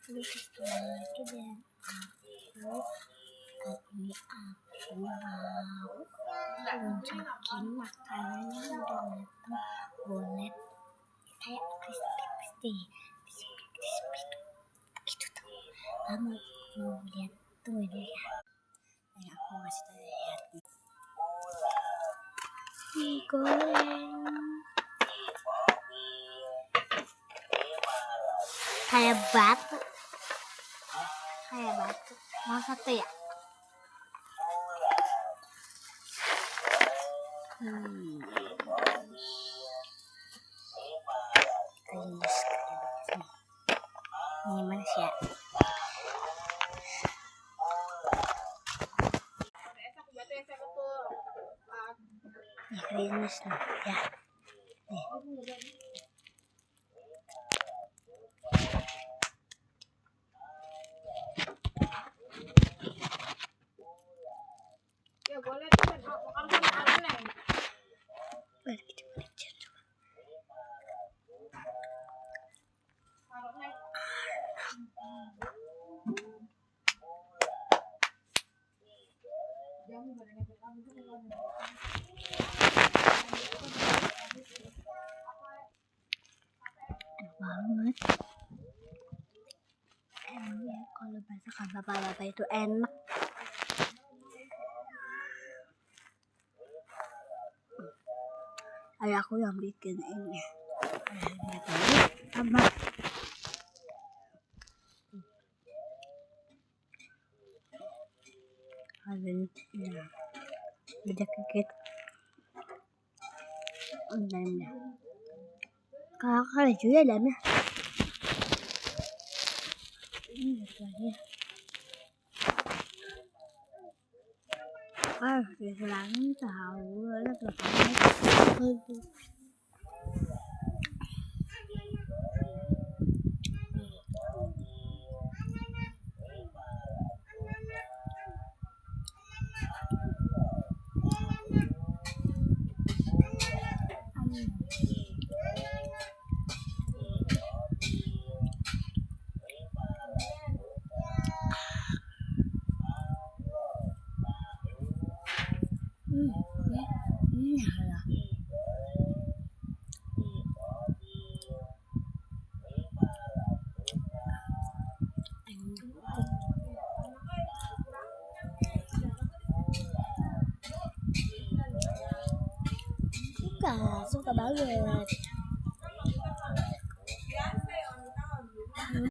lagi dengan ini aku mau nunjukin makanan yang udah matang, boleh kayak crispy gitu tuh. Kamu mau lihat tuh ini ya? Aku masih lihat digoreng kayak batu, mau satu ya? Ini manis ya. Ini krimis nih ya. Nih. Ya boleh tuh makanan nih. Balik kita balik coba. Enak banget. Emangnya kalau masakan bapak-bapak itu enak. Ayahku yang bikin ini. Sama. Ada beda kekit. Dalamnya. Kalau juga dalamnya. Ini lagi. Diserang tahu ada belakangnya. Suka banget.